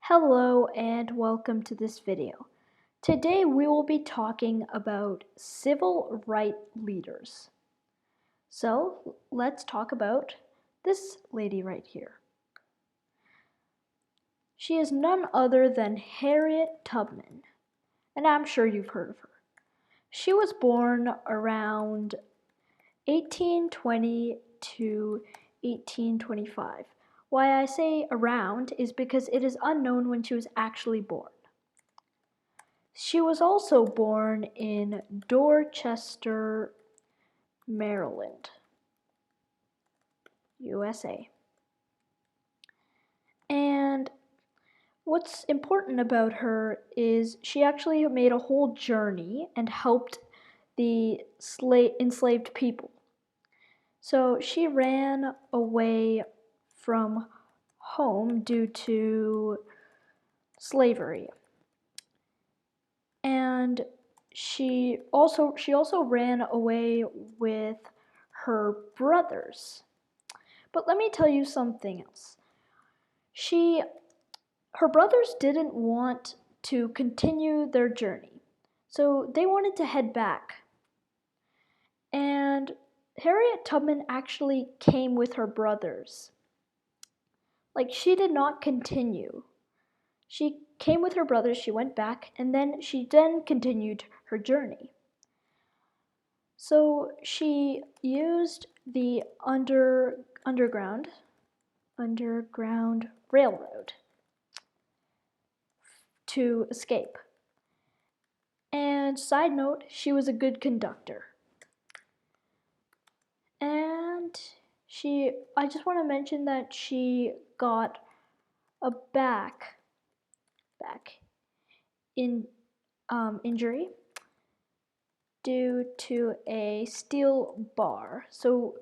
Hello and welcome to this video. Today we will be talking about civil rights leaders. So let's talk about this lady right here. She is none other than Harriet Tubman, and I'm sure you've heard of her. She was born around 1820 to 1825. Why I say around is because it is unknown when she was actually born. She was also born in Dorchester, Maryland, USA. And what's important about her is she actually made a whole journey and helped the enslaved people. So she ran away from home due to slavery. And she also ran away with her brothers. But let me tell you something else. Her brothers didn't want to continue their journey, so they wanted to head back. And Harriet Tubman actually came with her brothers. Like, she did not continue. She came with her brothers, she went back, and then she continued her journey. So she used the underground railroad to escape. And side note, she was a good conductor. And I just want to mention that she got a back injury due to a steel bar. So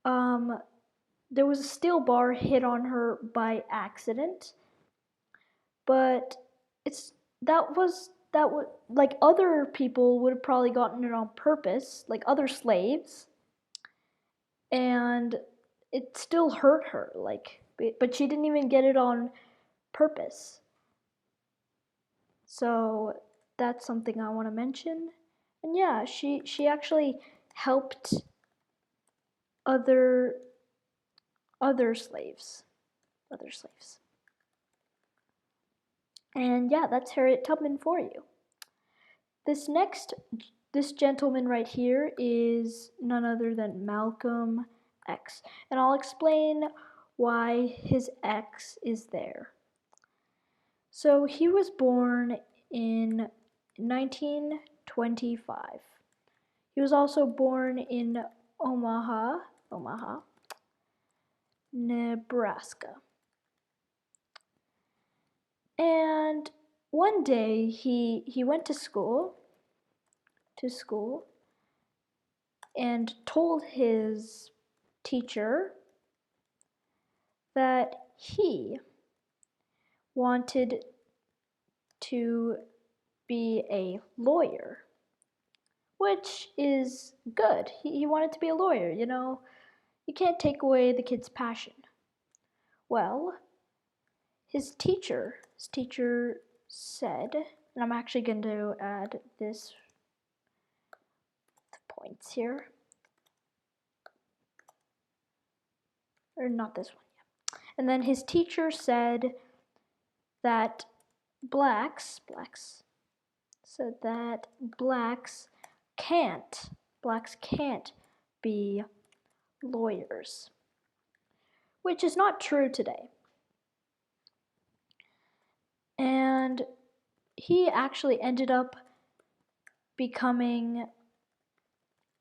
there was a steel bar hit on her by accident, but that was like other people would have probably gotten it on purpose, like other slaves, and it still hurt her, but she didn't even get it on purpose. So that's something I want to mention. And yeah, she actually helped other slaves. And yeah, that's Harriet Tubman for you. This gentleman right here is none other than Malcolm X. And I'll explain why his X is there. So he was born in 1925. He was also born in Omaha, Nebraska. And one day he went to school and told his teacher that he wanted to be a lawyer, which is good. He wanted to be a lawyer, you know. You can't take away the kid's passion. Well, his teacher said, and I'm actually going to add this points here. Or not this one, yeah. And then his teacher said that blacks can't be lawyers, which is not true today. And he actually ended up becoming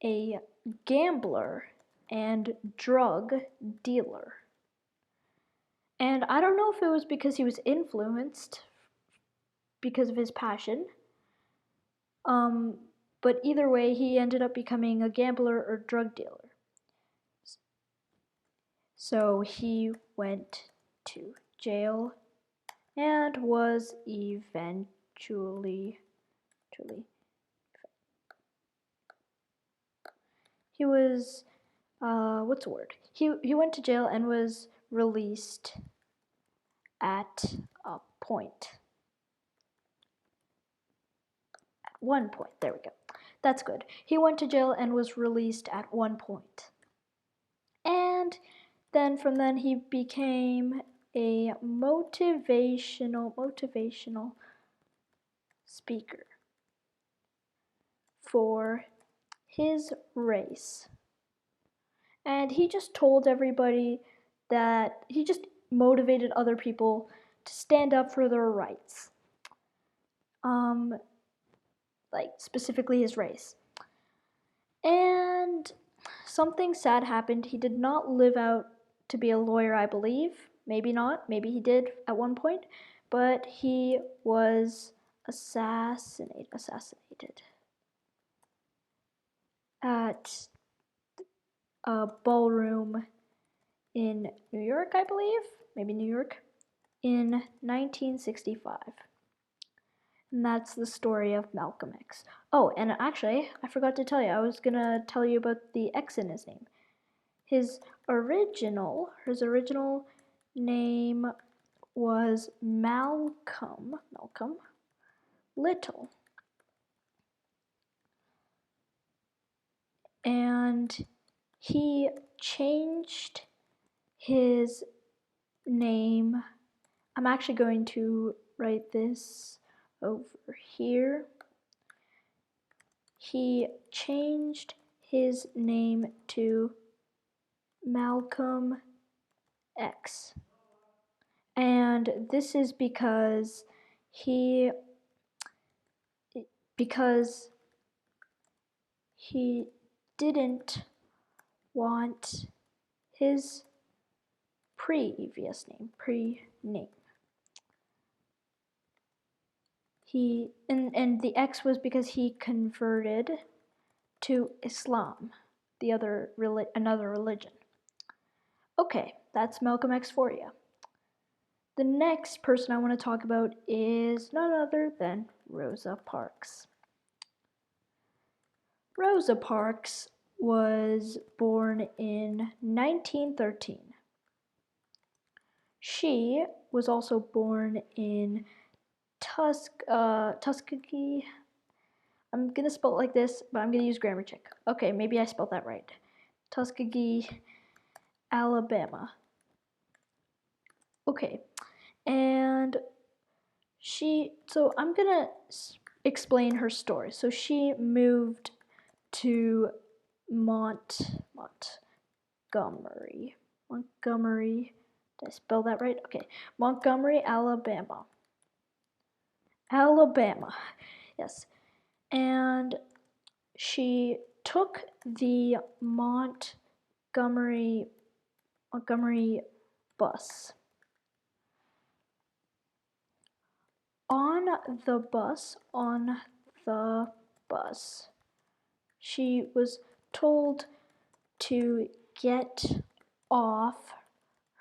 a gambler and drug dealer. And I don't know if it was because he was influenced because of his passion, but either way, he ended up becoming a gambler or drug dealer. So he went to jail and was eventually he was he went to jail and was released at a point. At one point, there we go. That's good. He went to jail and was released at one point. And then from then he became a motivational speaker for his race. And he just told everybody that he just motivated other people to stand up for their rights. Like specifically his race. And something sad happened. He did not live out to be a lawyer, I believe. Maybe not. Maybe he did at one point. But he was assassinated at a ballroom in New York, I believe. Maybe New York. In 1965. And that's the story of Malcolm X. Oh, and actually, I forgot to tell you. I was gonna tell you about the X in his name. His original name was Malcolm Little. And he changed his name. I'm actually going to write this over here. He changed his name to Malcolm X. And this is because he didn't want his previous name, pre-name. And the X was because he converted to Islam, another religion. Okay, that's Malcolm X for you. The next person I want to talk about is none other than Rosa Parks. Rosa Parks was born in 1913. She was also born in Tuskegee. I'm gonna spell it like this, but I'm gonna use grammar check. Okay, maybe I spelled that right. Tuskegee, Alabama. Okay, and so I'm gonna explain her story. So she moved to Montgomery. Did I spell that right? Okay, Montgomery, Alabama. Yes. And she took the Montgomery bus. On the bus, she was told to get off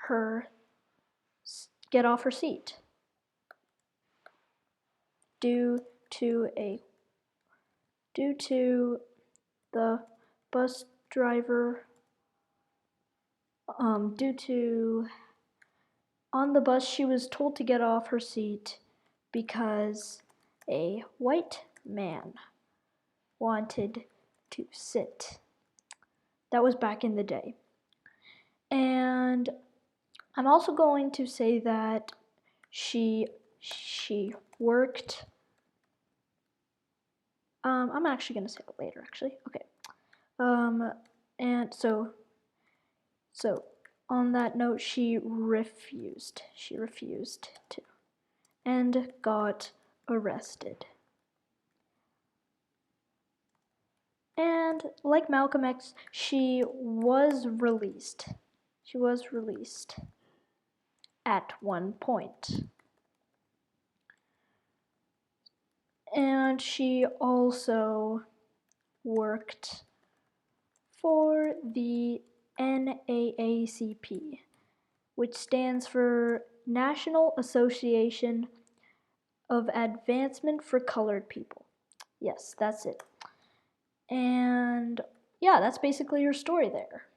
her seat due to the bus driver on the bus she was told to get off her seat because a white man wanted to sit. That was back in the day. And I'm also going to say that she worked. I'm actually going to say it later, actually. Okay. And so on that note, she refused to, and got arrested. And like Malcolm X, she was released. At one point. And she also worked for the NAACP, which stands for National Association of Advancement for Colored People. Yes, that's it. And yeah, that's basically her story there.